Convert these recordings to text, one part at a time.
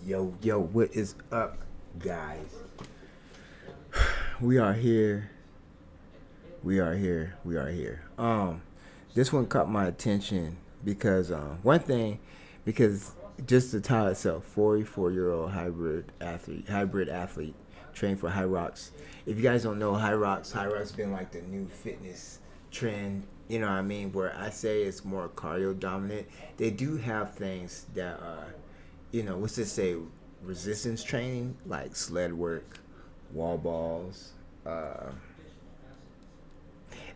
Yo, what is up, guys? We are here. We are here. We are here. This one caught my attention because one thing, because just the title itself, 44-year-old hybrid athlete, trained for Hyrox. If you guys don't know Hyrox been like the new fitness trend. You know what I mean? Where I say it's more cardio dominant. They do have things that let's just say resistance training like sled work, wall balls.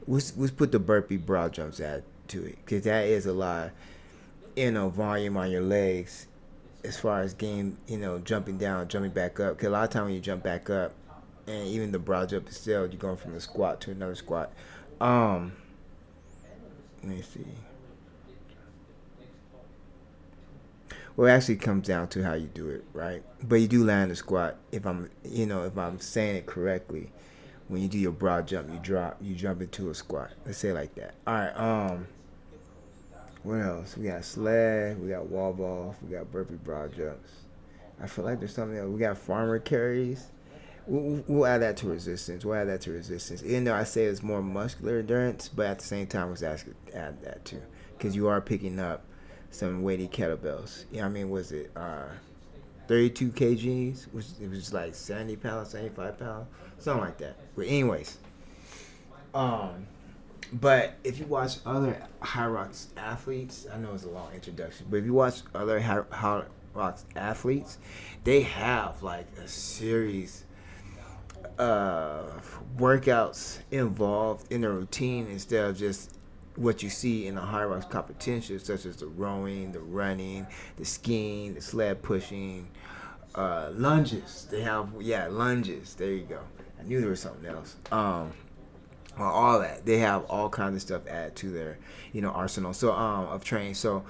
Let's put the burpee broad jumps add to it because that is a lot, volume on your legs as far as game, jumping down, jumping back up. Because a lot of time when you jump back up, and even the broad jump itself, you're going from the squat to another squat. Um, Let me see. Well, it actually comes down to how you do it, right? But you do land the squat. If I'm saying it correctly, when you do your broad jump, you jump into a squat. Let's say it like that. All right. What else? We got sled, we got wall balls, we got burpee broad jumps. I feel like there's something else. We got farmer carries. We'll add that to resistance. We'll add that to resistance. Even though I say it's more muscular endurance, but at the same time, let's add that too, because you are picking up some weighty kettlebells. You know what I mean? Was it 32 kgs? Which it was like 70 pounds, 75 pounds, something like that. But anyways, um, but if you watch other Hyrox athletes, I know it's a long introduction, but if you watch other Hyrox athletes, they have like a series workouts involved in the routine instead of just what you see in the Hyrox competition, such as the rowing, the running, the skiing, the sled pushing, lunges. They have lunges. There you go. I knew there was something else. All that they have all kinds of stuff added to their arsenal of training. So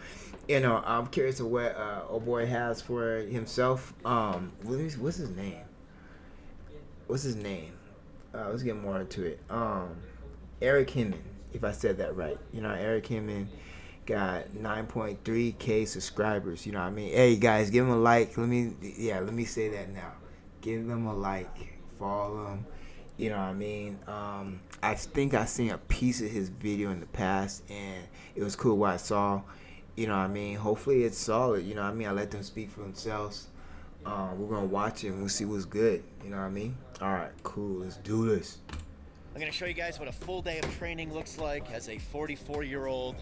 I'm curious of what old boy has for himself. What's his name? What's his name? Let's get more into it. Eric Hinman, if I said that right. Eric Hinman got 9.3K subscribers. You know what I mean? Hey guys, give him a like. Let me say that now. Give them a like. Follow him. You know what I mean? I think I seen a piece of his video in the past, and it was cool what I saw. You know what I mean? Hopefully it's solid. You know what I mean? I let them speak for themselves. We're gonna watch it and we'll see what's good. You know what I mean? All right, cool. Let's do this. I'm going to show you guys what a full day of training looks like as a 44-year-old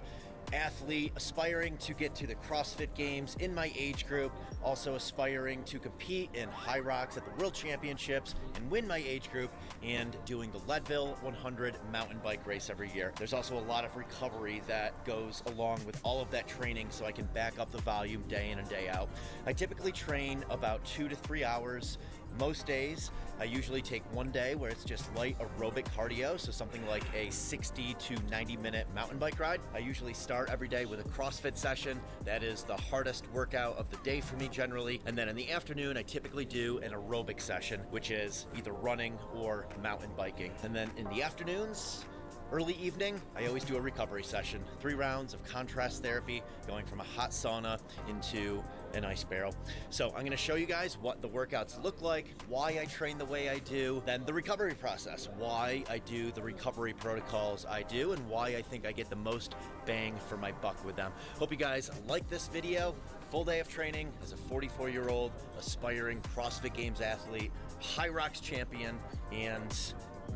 athlete aspiring to get to the CrossFit Games in my age group, also aspiring to compete in Hyrox at the World Championships and win my age group, and doing the Leadville 100 mountain bike race every year. There's also a lot of recovery that goes along with all of that training so I can back up the volume day in and day out. I typically train about 2 to 3 hours. Most days, I usually take one day where it's just light aerobic cardio, so something like a 60 to 90 minute mountain bike ride. I usually start every day with a CrossFit session. That is the hardest workout of the day for me generally. And then in the afternoon, I typically do an aerobic session, which is either running or mountain biking. And then in the afternoons, early evening, I always do a recovery session. 3 rounds of contrast therapy, going from a hot sauna into an ice barrel. So I'm gonna show you guys what the workouts look like, why I train the way I do, then the recovery process, why I do the recovery protocols I do, and why I think I get the most bang for my buck with them. Hope you guys like this video. Full day of training as a 44-year-old aspiring CrossFit Games athlete, Hyrox champion, and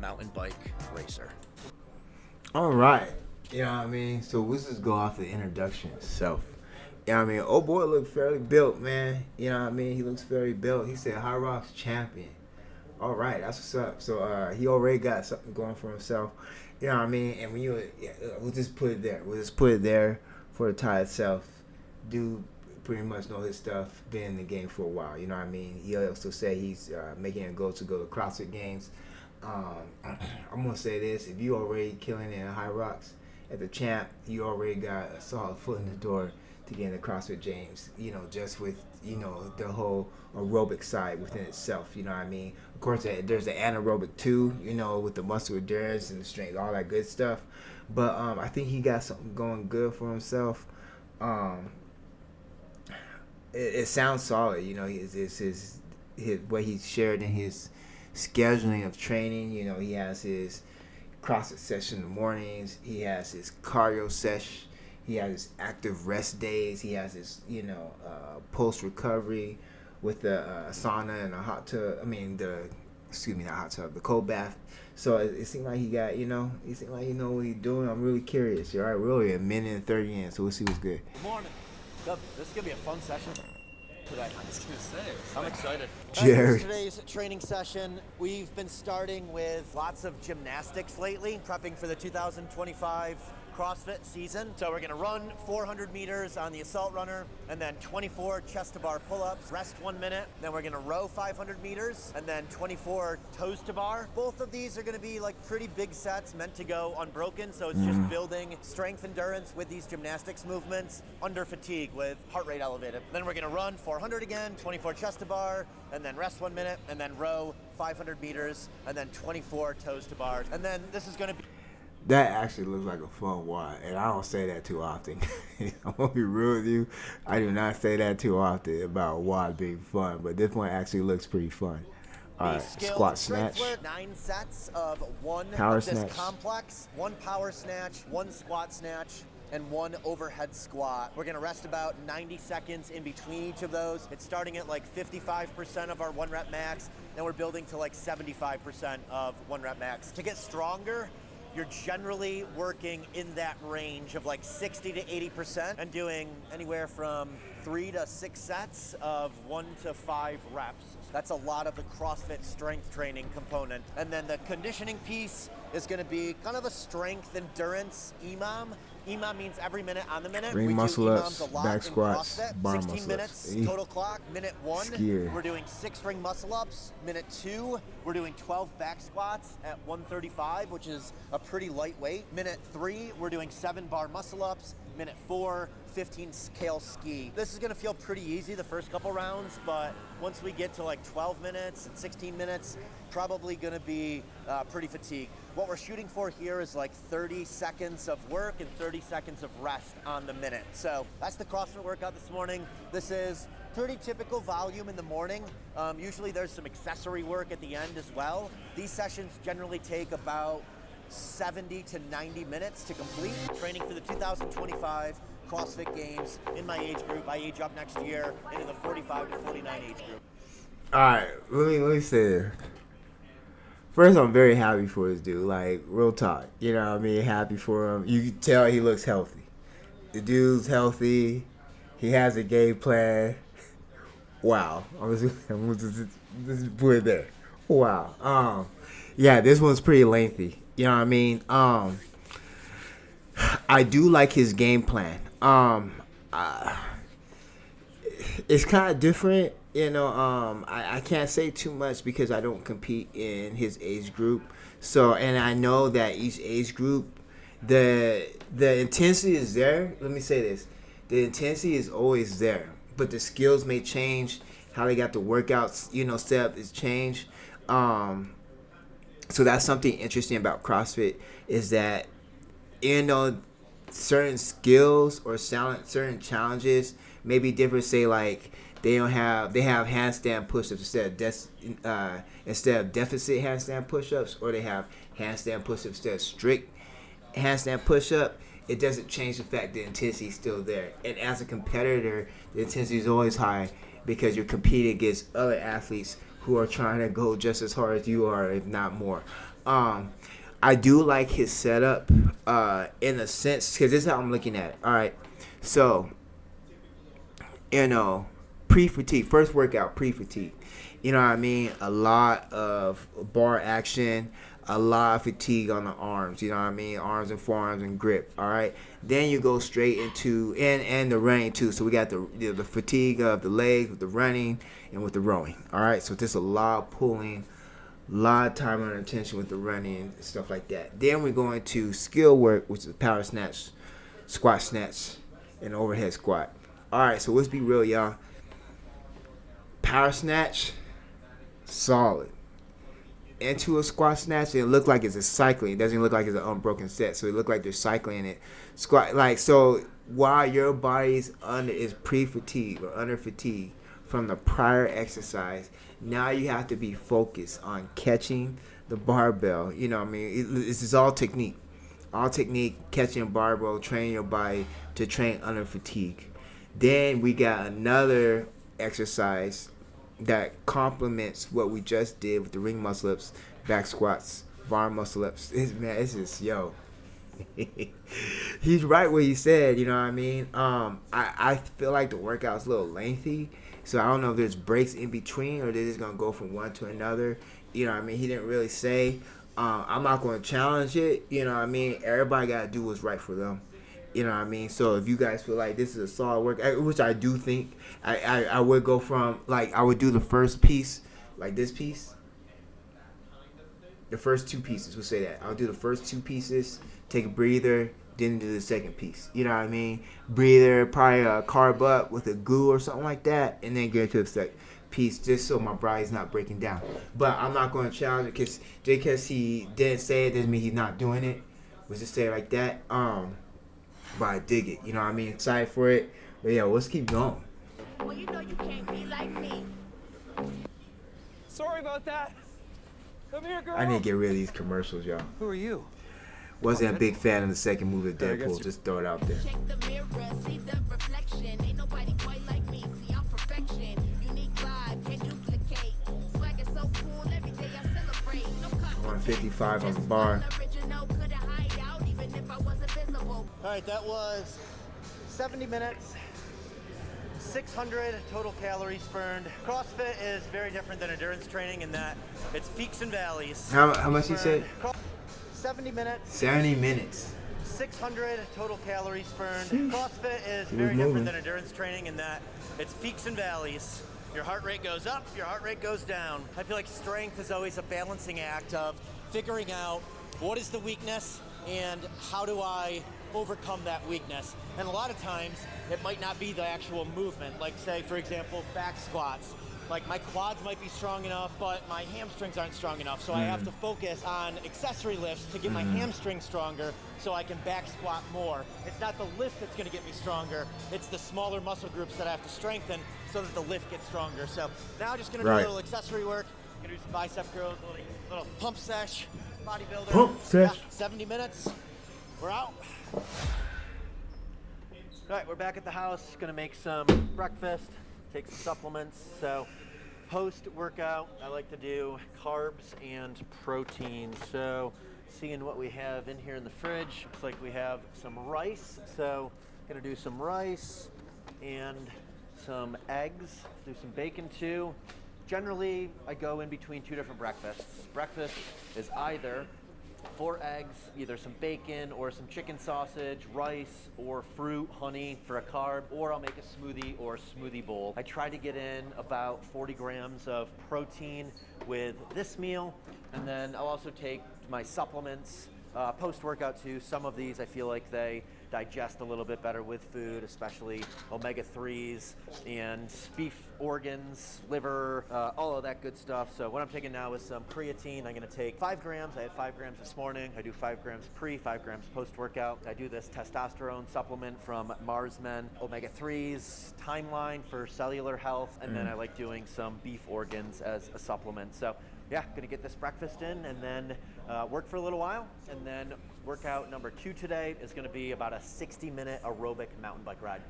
mountain bike racer. All right. You know what I mean? So let's just go off the introduction itself. You know what I mean? Old boy looked fairly built, man. You know what I mean? He looks fairly built. He said Hyrox champion. All right, that's what's up. So he already got something going for himself. You know what I mean? And when we'll just put it there. We'll just put it there for the tie itself. Dude pretty much know his stuff. Been in the game for a while. You know what I mean? He also said he's making a goal to go to CrossFit Games. I'm gonna say this: if you already killing it in Hyrox at the champ, you already got a solid foot in the door to get in the CrossFit Games. Just with the whole aerobic side within itself. You know what I mean? Of course, there's the anaerobic too. With the muscle endurance and the strength, all that good stuff. But I think he got something going good for himself. it sounds solid. You know, his what he shared in his scheduling of training. You know, he has his CrossFit session in the mornings. He has his cardio session. He has his active rest days. He has his post recovery with the sauna and a hot tub. I mean the excuse me, not hot tub, the cold bath. So it seemed like he got, he seemed like he know what he's doing. I'm really curious. All right, we're only a minute and 30 in, so we'll see what's good. Morning. This is gonna be a fun session today. I was gonna say. I'm excited. Jared. For today's training session, we've been starting with lots of gymnastics lately, prepping for the 2025 CrossFit season. So we're gonna run 400 meters on the assault runner, and then 24 chest to bar pull-ups, rest 1 minute. Then we're gonna row 500 meters, and then 24 toes to bar. Both of these are gonna be like pretty big sets meant to go unbroken. So it's just building strength endurance with these gymnastics movements under fatigue with heart rate elevated. Then we're gonna run 400 again, 24 chest to bar, and then rest 1 minute, and then row 500 meters, and then 24 toes to bar. And then this is gonna be That actually looks like a fun WOD, and I don't say that too often. I'm gonna be real with you. I do not say that too often about WOD being fun, but this one actually looks pretty fun. All right, squat snatch. Work, 9 sets of one Power of this snatch. complex, 1 power snatch, 1 squat snatch, and 1 overhead squat. We're gonna rest about 90 seconds in between each of those. It's starting at like 55% of our 1 rep max, and we're building to like 75% of 1 rep max. To get stronger, you're generally working in that range of like 60 to 80% and doing anywhere from 3 to 6 sets of 1 to 5 reps. That's a lot of the CrossFit strength training component. And then the conditioning piece is gonna be kind of a strength endurance EMOM. EMOM means every minute on the minute. Ring We muscle do ups, EMOMs a lot back in squats, CrossFit. bar 16 muscle minutes ups. total clock. Minute 1, Skier. we're doing 6 ring muscle ups. Minute 2, we're doing 12 back squats at 135, which is a pretty lightweight. Minute 3, we're doing 7 bar muscle ups. Minute 4, 15 scale ski. This is gonna feel pretty easy the first couple rounds, but once we get to like 12 minutes and 16 minutes, probably gonna be pretty fatigued. What we're shooting for here is like 30 seconds of work and 30 seconds of rest on the minute. So that's the CrossFit workout this morning. This is pretty typical volume in the morning. Usually there's some accessory work at the end as well. These sessions generally take about 70 to 90 minutes to complete. Training for the 2025 CrossFit Games in my age group. I age up next year into the 45 to 49 age group. All right, let me say this. First, I'm very happy for this dude. Like, real talk. You know what I mean? Happy for him. You can tell he looks healthy. The dude's healthy. He has a game plan. Wow. I'm just put it there. Wow. Yeah, this one's pretty lengthy. You know what I mean? I do like his game plan. It's kind of different. I can't say too much because I don't compete in his age group. So, and I know that each age group, the intensity is there. Let me say this. The intensity is always there, but the skills may change. How they got the workouts, set up is changed. So that's something interesting about CrossFit is that, certain skills or certain challenges may be different. Say like they have handstand push-ups instead of deficit handstand push-ups, or they have handstand push-ups instead of strict handstand push-up. It doesn't change the fact the intensity is still there. And as a competitor, the intensity is always high because you're competing against other athletes who are trying to go just as hard as you are, if not more. I do like his setup in a sense, because this is how I'm looking at it. All right, so, pre-fatigue, first workout, pre-fatigue. You know what I mean? A lot of bar action, a lot of fatigue on the arms. You know what I mean? Arms and forearms and grip. All right. Then you go straight into and the running too. So we got the fatigue of the legs with the running and with the rowing. All right. So there's a lot of pulling, a lot of time under attention with the running and stuff like that. Then we're going to skill work, which is power snatch, squat snatch, and overhead squat. All right. So let's be real, y'all. Power snatch, solid. Into a squat snatch, and it looked like it's a cycling. It doesn't look like it's an unbroken set, so it looked like they're cycling it. Squat, like, so while your body's under is pre-fatigue or under fatigue from the prior exercise, now you have to be focused on catching the barbell. You know what I mean? This is all technique, catching a barbell, training your body to train under fatigue. Then we got another exercise that complements what we just did with the ring muscle ups, back squats, bar muscle ups. It's just yo. He's right what he said, you know what I mean? I feel like the workout's a little lengthy, so I don't know if there's breaks in between or they're just gonna go from one to another. You know what I mean? He didn't really say. I'm not gonna challenge it, you know what I mean? Everybody gotta do what's right for them. You know what I mean? So if you guys feel like this is a solid work, which I do think, I would go from, like, I would do the first piece, like this piece, the first two pieces. We'll say that. I'll do the first two pieces, take a breather, then do the second piece. You know what I mean? Breather, probably a carb up with a glue or something like that, and then get to the second piece just so my body's not breaking down. But I'm not going to challenge it because he didn't say it doesn't mean he's not doing it. We'll just say it like that. But I dig it. You know what I mean? Excited for it. But yeah, let's keep going. Well, you know you can't be like me. Sorry about that. Come here, girl. I need to get rid of these commercials, y'all. Who are you? Wasn't a big fan of the second movie of I guess Deadpool. you- Just throw it out there. Check the mirror, see the reflection. Ain't nobody quite like me. See, I'm perfection. Unique vibe, can't duplicate. Swag is so cool, every day I celebrate. No 155 on the bar. original, couldn't hide out even if I wasn't visible. All right, that was 70 minutes, 600 total calories burned. CrossFit is very different than endurance training in that it's peaks and valleys. How much he said? 70 minutes, 70 minutes. 600 total calories burned. Sheesh. CrossFit is He very was moving. different than endurance training in that it's peaks and valleys. Your heart rate goes up, your heart rate goes down. I feel like strength is always a balancing act of figuring out what is the weakness and how do I overcome that weakness. And a lot of times it might not be the actual movement. Like say, for example, back squats. Like my quads might be strong enough, but my hamstrings aren't strong enough. So I have to focus on accessory lifts to get my hamstrings stronger so I can back squat more. It's not the lift that's gonna get me stronger. It's the smaller muscle groups that I have to strengthen so that the lift gets stronger. So now I'm just gonna do a Right. little accessory work. Gonna do some bicep curls, little pump sesh, bodybuilder. Pump sesh. Yeah, 70 minutes, we're out. All right, we're back at the house. Gonna make some breakfast, take some supplements. So post-workout, I like to do carbs and protein. So seeing what we have in here in the fridge, looks like we have some rice. So gonna do some rice and some eggs, do some bacon too. Generally, I go in between two different breakfasts. Breakfast is either 4 eggs, either some bacon or some chicken sausage, rice or fruit, honey for a carb, or I'll make a smoothie or smoothie bowl. I try to get in about 40 grams of protein with this meal, and then I'll also take my supplements post-workout too. Some of these I feel like they digest a little bit better with food, especially omega-3s and beef organs, liver, all of that good stuff. So what I'm taking now is some creatine. I'm gonna take 5 grams. I had 5 grams this morning. I do 5 grams pre, 5 grams post-workout. I do this testosterone supplement from Mars Men, omega-3s, Timeline for cellular health, and then I like doing some beef organs as a supplement. So yeah, gonna get this breakfast in and then work for a little while. And then workout number 2 today is gonna be about a 60-minute aerobic mountain bike ride.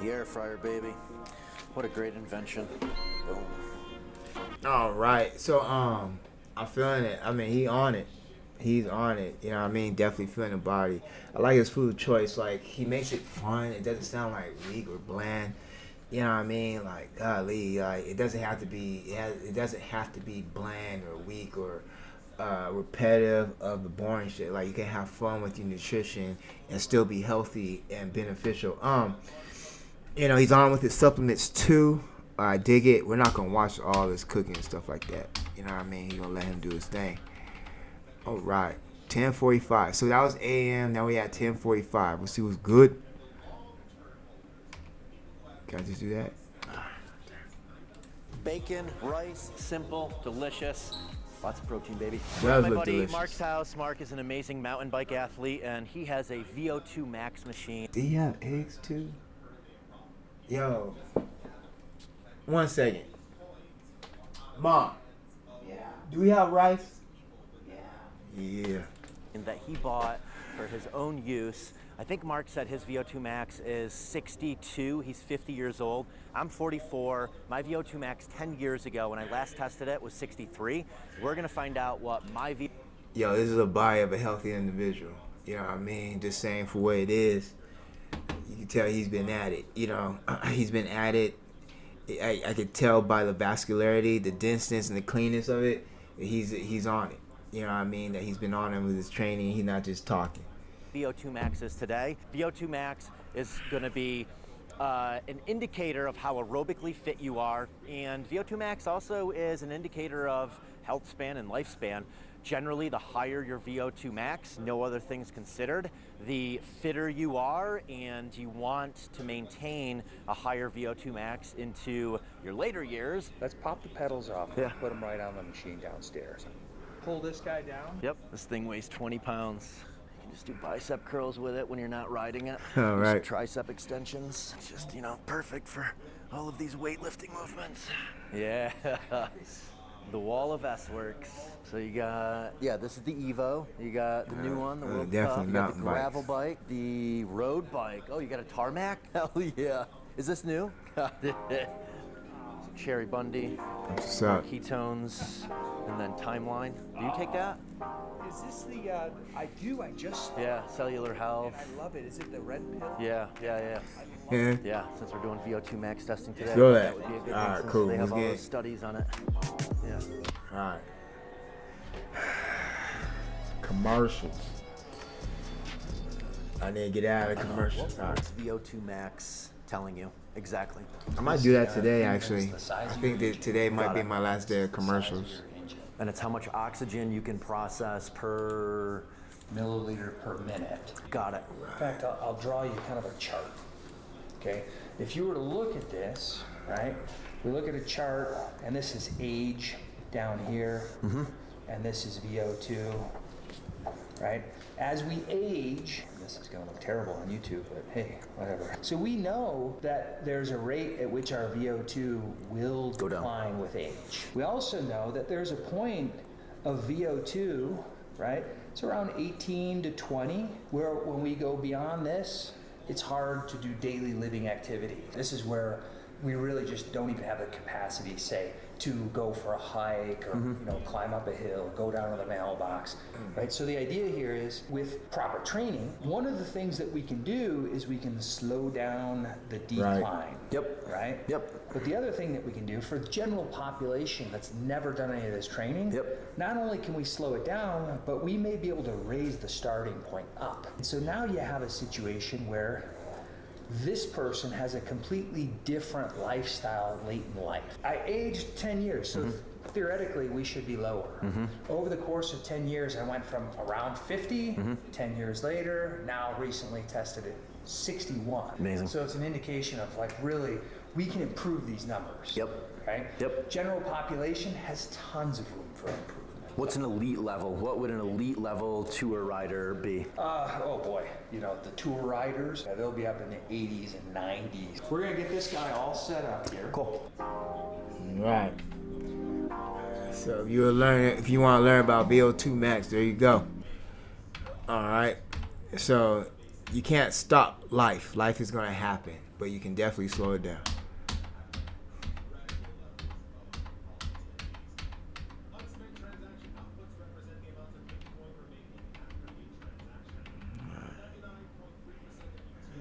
The air fryer, baby. What a great invention. Boom. All right. So I'm feeling it. I mean, he on it. He's on it. You know what I mean? Definitely feeling the body. I like his food choice. Like, he makes it fun. It doesn't sound like weak or bland. You know what I mean? Like, golly, like, it doesn't have to be. It doesn't have to be bland or weak or repetitive of the boring shit. Like, you can have fun with your nutrition and still be healthy and beneficial. You know, he's on with his supplements too. I dig it. We're not gonna watch all this cooking and stuff like that. You know what I mean? He's gonna let him do his thing. All right, 10:45. So that was a.m. Now we at 10:45. We'll see what's good. Can I just do that? Bacon, rice, simple, delicious. Lots of protein, baby. Does We're at my look buddy delicious. Mark's house. Mark is an amazing mountain bike athlete, and he has a VO2 Max machine. Do you have eggs too? Yo. 1 second. Mom. Yeah, Do we have rice? yeah. Yeah. That he bought for his own use. I think Mark said his VO2 Max is 62. He's 50 years old. I'm 44. My VO2 Max 10 years ago when I last tested it was 63. We're gonna find out what my Yo, this is a body of a healthy individual. You know what I mean? Just saying for what it is. You can tell he's been at it. You know, he's been at it. I could tell by the vascularity, the denseness, and the cleanness of it. He's on it. You know what I mean? That he's been on it with his training. He's not just talking. VO2 Max is today. VO2 Max is going to be an indicator of how aerobically fit you are, and VO2 Max also is an indicator of health span and lifespan. Generally, the higher your VO2 Max, no other things considered, the fitter you are, and you want to maintain a higher VO2 Max into your later years. Let's pop the pedals off Yeah. and put them right on the machine downstairs. Pull this guy down. Yep, this thing weighs 20 pounds. You can just do bicep curls with it when you're not riding it. All Do some right. tricep extensions. It's just, perfect for all of these weightlifting movements. Yeah. The wall of S works. So you got, this is the Evo. You got the new one, the World Cup. definitely You got the mountain bikes. gravel bike, the road bike. Oh, you got a tarmac? Hell yeah. Is this new? Got it. Some Cherry Bundy, What's up? ketones, and then timeline. Do you take that? Is this the, I do, I just, Yeah, cellular health. I love it. Is it the red pill? Yeah. Yeah. Yeah, since we're doing VO2 max testing today, Feel that. would be a good All one right, since cool. they have Let's all get those it. studies on it. Yeah. All right. Commercials. I need to get out of the commercials. All right. What's VO2 max telling you exactly? I might do that today, actually. I think that today might be my last day of commercials. And it's how much oxygen you can process per. Milliliter per minute. Got it. In fact, I'll draw you kind of a chart. Okay? If you were to look at this, right? We look at a chart, and this is age down here, and this is VO2, right? As we age, this is going to look terrible on YouTube, but hey, whatever. So we know that there's a rate at which our VO2 will Go down. decline with age. We also know that there's a point of VO2, right? It's around 18 to 20, where when we go beyond this, it's hard to do daily living activity. This is where we really just don't even have the capacity, say, to go for a hike or climb up a hill, go down to the mailbox, right? So the idea here is with proper training, one of the things that we can do is we can slow down the decline. Yep. Right? Yep. But the other thing that we can do for the general population that's never done any of this training, not only can we slow it down, but we may be able to raise the starting point up. And so now you have a situation where this person has a completely different lifestyle late in life. I aged 10 years, so theoretically we should be lower. Over the course of 10 years, I went from around 50, 10 years later, now recently tested at 61. Amazing. So it's an indication of like really, we can improve these numbers. Yep. Right? Yep. General population has tons of room for improvement. What's an elite level? What would an elite level tour rider be? Oh boy, the tour riders, they'll be up in the 80s and 90s. We're gonna get this guy all set up here. Cool. Right. So if you want to learn about VO2 max, there you go. All right. So you can't stop life. Life is going to happen, but you can definitely slow it down.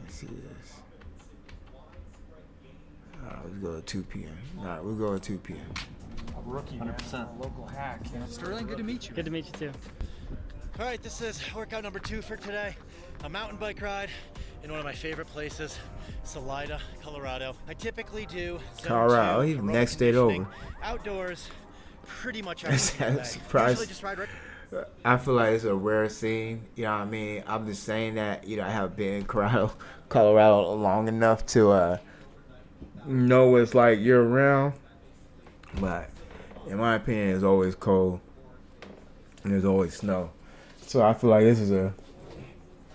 Let's see this. Let's go at 2 p.m. All right, we'll go at 2 p.m. Rookie, 100%. man. A local hack. Sterling, good to meet you. Good to meet you too. All right, this is workout number 2 for today. A mountain bike ride in one of my favorite places, Salida, Colorado. I typically do zone Colorado, 2 even aerobic next state conditioning over. Outdoors, pretty much every single day. Surprise. Usually just ride right. I feel like it's a rare scene. You know what I mean? I'm just saying that, I haven't been in Colorado long enough to know what it's like year round. But in my opinion, it's always cold. and there's always snow. So I feel like this is a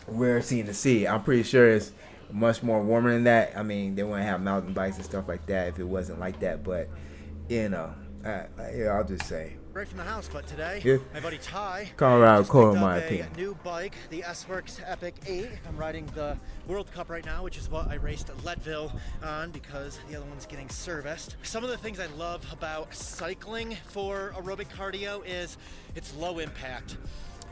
rare scene to see. I'm pretty sure it's much more warmer than that. I mean, they wouldn't have mountain bikes and stuff like that if it wasn't like that. But you know, yeah, I'll just say, Right from the house, but today, yeah, my buddy Ty Colorado just cold picked in up my a opinion. new bike, the S-Works Epic 8. I'm riding the World Cup right now, which is what I raced Leadville on because the other one's getting serviced. Some of the things I love about cycling for aerobic cardio is it's low impact.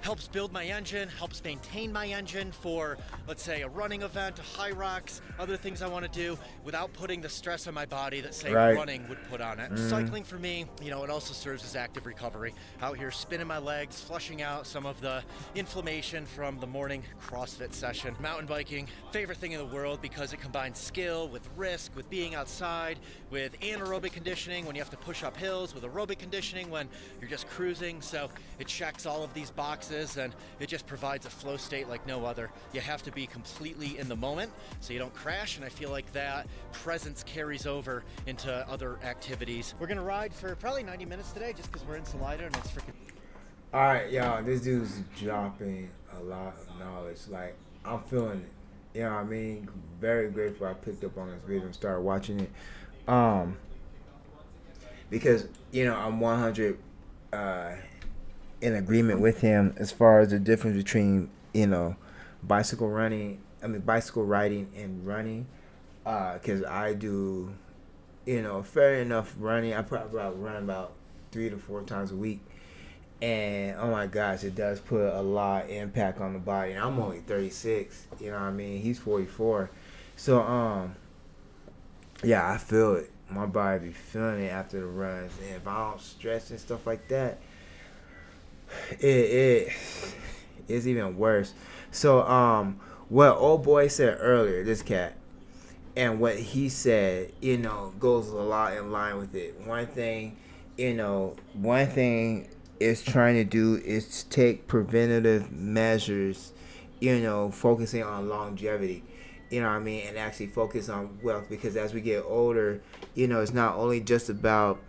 Helps build my engine, helps maintain my engine for, let's say, a running event, a Hyrox, other things I want to do without putting the stress on my body that, say, Right. running would put on it. Cycling for me, you know, it also serves as active recovery. Out here spinning my legs, flushing out some of the inflammation from the morning CrossFit session. Mountain biking, favorite thing in the world because it combines skill with risk, with being outside, with anaerobic conditioning when you have to push up hills, with aerobic conditioning when you're just cruising. So it checks all of these boxes and it just provides a flow state like no other. You have to be completely in the moment so you don't crash, and I feel like that presence carries over into other activities. We're gonna ride for probably 90 minutes today just because we're in Salida and it's freaking. All right, y'all. This dude's dropping a lot of knowledge. Like, I'm feeling it. You know what I mean? Very grateful I picked up on this video and started watching it. Because you know I'm 100 in agreement with him as far as the difference between bicycle riding and running. Because I do fair enough running. I probably run about 3 to 4 times a week. And oh my gosh, it does put a lot of impact on the body. And I'm only 36, you know what I mean? He's 44. So yeah, I feel it. My body be feeling it after the runs. And if I don't stretch and stuff like that, it's even worse. So what old boy said earlier, this cat, and what he said, goes a lot in line with it. One thing is trying to do is take preventative measures, focusing on longevity, you know what I mean, and actually focus on wealth, because as we get older, it's not only just about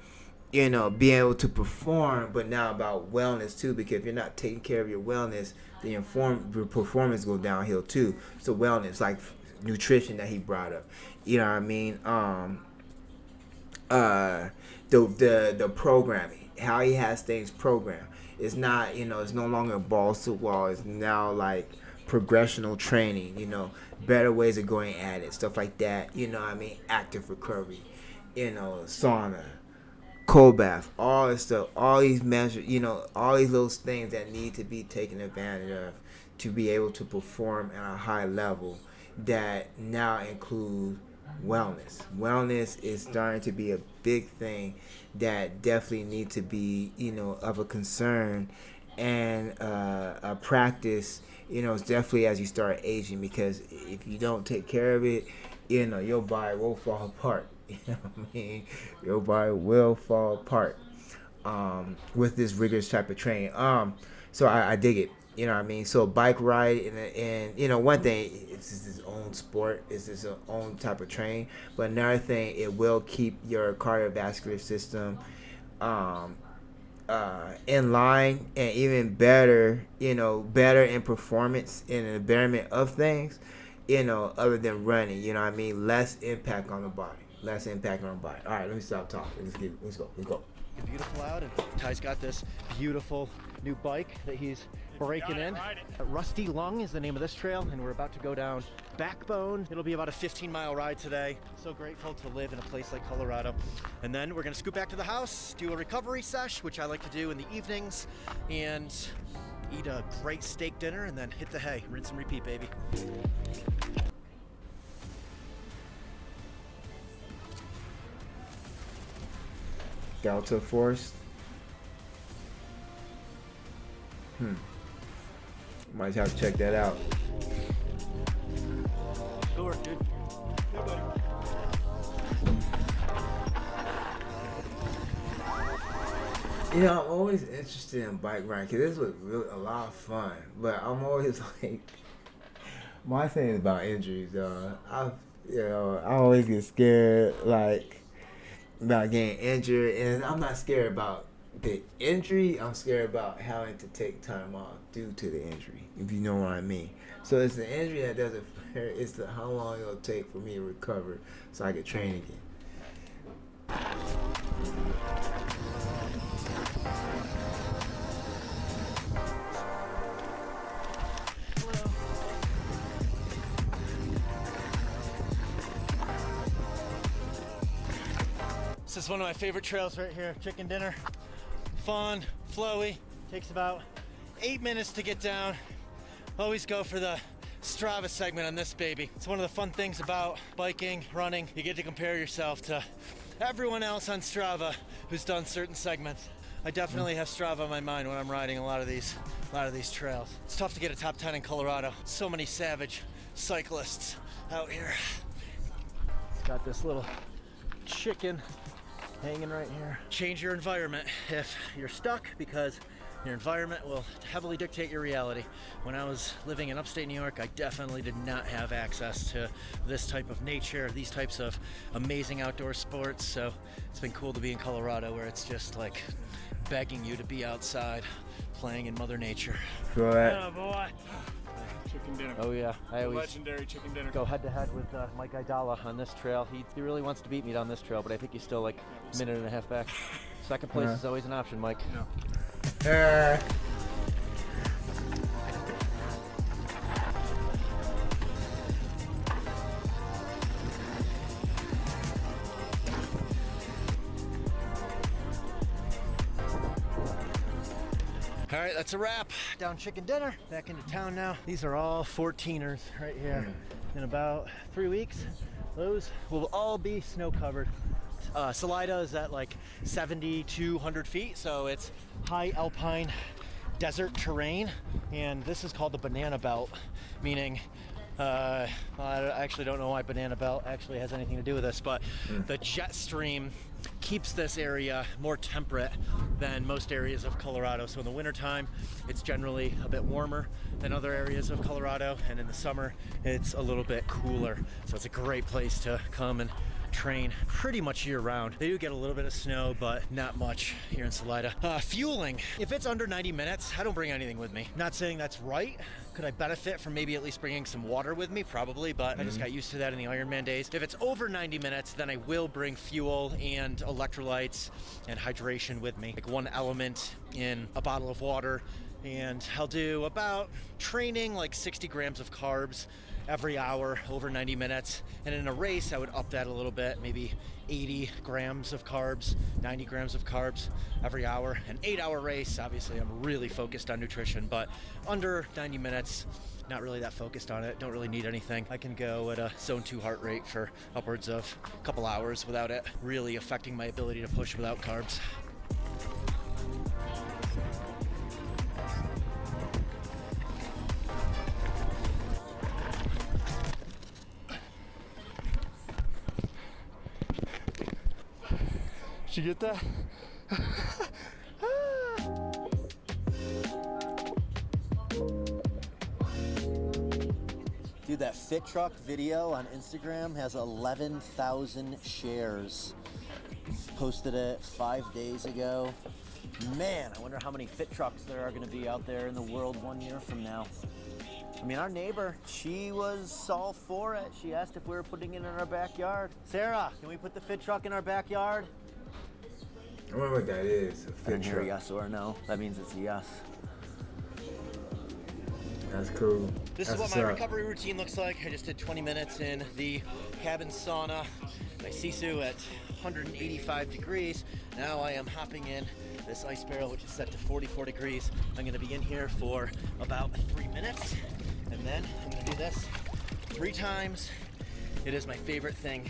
being able to perform, but now about wellness too, because if you're not taking care of your wellness, then your performance go downhill too. So wellness, like nutrition that he brought up, you know what I mean, the programming, how he has things programmed. It's not, it's no longer balls to wall. It's now like progressional training, better ways of going at it, stuff like that, you know what I mean, active recovery, sauna, cold bath, all this stuff, all these measures, all these little things that need to be taken advantage of to be able to perform at a high level, that now include wellness. Wellness is starting to be a big thing that definitely need to be, of a concern and a practice, definitely as you start aging, because if you don't take care of it, your body will fall apart. You know what I mean? Your body will fall apart with this rigorous type of training. So I dig it. You know what I mean? So bike ride and one thing, it's his own sport, it's his own type of training. But another thing, it will keep your cardiovascular system in line, and even better, better in performance and in the betterment of things, other than running. You know what I mean? Less impact on the body. Less impact on the body. All right, let me stop talking. Let's go. Beautiful out, and Ty's got this beautiful new bike that he's breaking in. Rusty Lung is the name of this trail, and we're about to go down Backbone. It'll be about a 15-mile ride today. So grateful to live in a place like Colorado. And then we're gonna scoot back to the house, do a recovery sesh, which I like to do in the evenings, and eat a great steak dinner, and then hit the hay. Rinse and repeat, baby. Delta Force. Might have to check that out. Good work, dude. Good buddy. I'm always interested in bike riding, because this was really a lot of fun. But I'm always like, my thing is about injuries, though. I always get scared, like, about getting injured, and I'm not scared about The injury, I'm scared about having to take time off due to the injury, if you know what I mean. So it's the injury that doesn't matter. It's the how long it'll take for me to recover so I can train again. This is one of my favorite trails right here. Chicken dinner. Fun, flowy. Takes about 8 minutes to get down. Always go for the Strava segment on this baby. It's one of the fun things about biking, running. You get to compare yourself to everyone else on Strava who's done certain segments. I definitely have Strava on my mind when I'm riding a lot of these trails. It's tough to get a top 10 in Colorado. So many savage cyclists out here. It's got this little chicken hanging right here. Change your environment if you're stuck, because your environment will heavily dictate your reality. When I was living in upstate New York, I definitely did not have access to this type of nature, these types of amazing outdoor sports. So it's been cool to be in Colorado, where it's just like begging you to be outside, playing in Mother Nature. Feel that? Oh boy. Chicken dinner. Oh yeah, I always Legendary chicken dinner. go head to head with Mike Idala on this trail. He really wants to beat me down this trail, but I think he's still like a minute and a half back. Second place is always an option, Mike. No. All right, that's a wrap. Down chicken dinner, back into town now. These are all 14ers right here. In about 3 weeks, those will all be snow covered. Salida is at like 7,200 feet, so it's high alpine desert terrain, and this is called the banana belt, meaning I actually don't know why banana belt actually has anything to do with this, but the jet stream keeps this area more temperate than most areas of Colorado. So in the wintertime, it's generally a bit warmer than other areas of Colorado, and in the summer, it's a little bit cooler. So it's a great place to come and train pretty much year round. They do get a little bit of snow, but not much here in Salida. Fueling, if it's under 90 minutes, I don't bring anything with me. Not saying that's right. Could I benefit from maybe at least bringing some water with me? Probably, but I just got used to that in the Ironman days. If it's over 90 minutes, then I will bring fuel and electrolytes and hydration with me. Like one element in a bottle of water, and I'll do about training like 60 grams of carbs every hour over 90 minutes. And in a race, I would up that a little bit, maybe 80 grams of carbs, 90 grams of carbs every hour. An 8-hour race, obviously I'm really focused on nutrition, but under 90 minutes, not really that focused on it, don't really need anything. I can go at a zone 2 heart rate for upwards of a couple hours without it really affecting my ability to push without carbs. Did you get that? Dude, that Fit Truck video on Instagram has 11,000 shares. Posted it 5 days ago. Man, I wonder how many Fit Trucks there are gonna be out there in the world 1 year from now. I mean, our neighbor, she was all for it. She asked if we were putting it in our backyard. Sarah, can we put the Fit Truck in our backyard? I wonder what that is. A I fit didn't hear truck. yes or no. That means it's a yes. That's cool. This is what my recovery routine looks like. I just did 20 minutes in the cabin sauna, my sisu at 185 degrees. Now I am hopping in this ice barrel, which is set to 44 degrees. I'm gonna be in here for about 3 minutes, and then I'm gonna do this 3 times. It is my favorite thing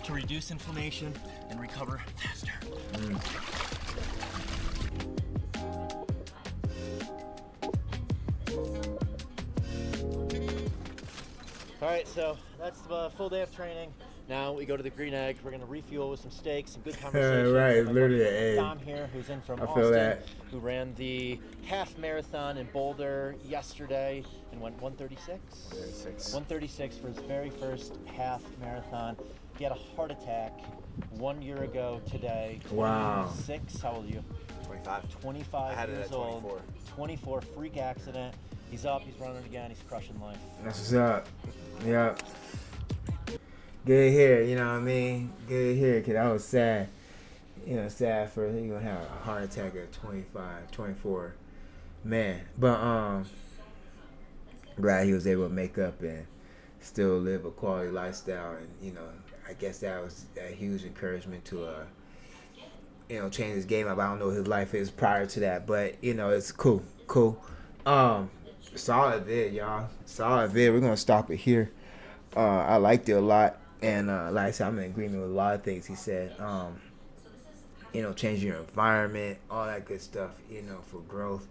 to reduce inflammation and recover faster. All right, so that's the full day of training. Now we go to the Green Egg. We're gonna refuel with some steaks, some good conversation. Right, My literally buddy an egg. Dom here, who's in from I feel Austin, that. who ran the half marathon in Boulder yesterday and went 136. 136 for his very first half marathon. He had a heart attack 1 year ago today. Wow. 26. How old are you? 25. 25 I had it years at old. 24. 24, freak accident. He's up, he's running again, he's crushing life. That's what's up. Yep. Good to hear, you know what I mean? Good to hear, because I was sad. You know, sad for he gonna have a heart attack at 25, 24. Man. But glad he was able to make up and still live a quality lifestyle, and you know, I guess that was a huge encouragement to change his game up. I don't know what his life is prior to that, but you know, it's cool. Solid vid, y'all. Solid vid. We're gonna stop it here. I liked it a lot, and like I said, I'm in agreement with a lot of things he said. Changing your environment, all that good stuff. For growth,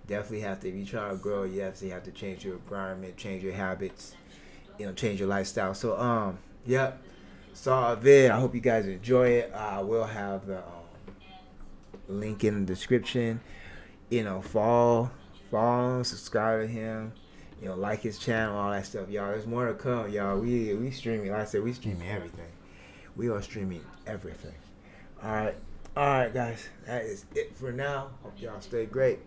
definitely have to. If you try to grow, you definitely have to change your environment, change your habits, change your lifestyle. So, yep. Saw a vid. I hope you guys enjoy it. I will have the link in the description. Follow, subscribe to him. Like his channel, all that stuff, y'all. There's more to come, y'all. We streaming. Like I said, we streaming everything. We are streaming everything. All right, guys. That is it for now. Hope y'all stay great.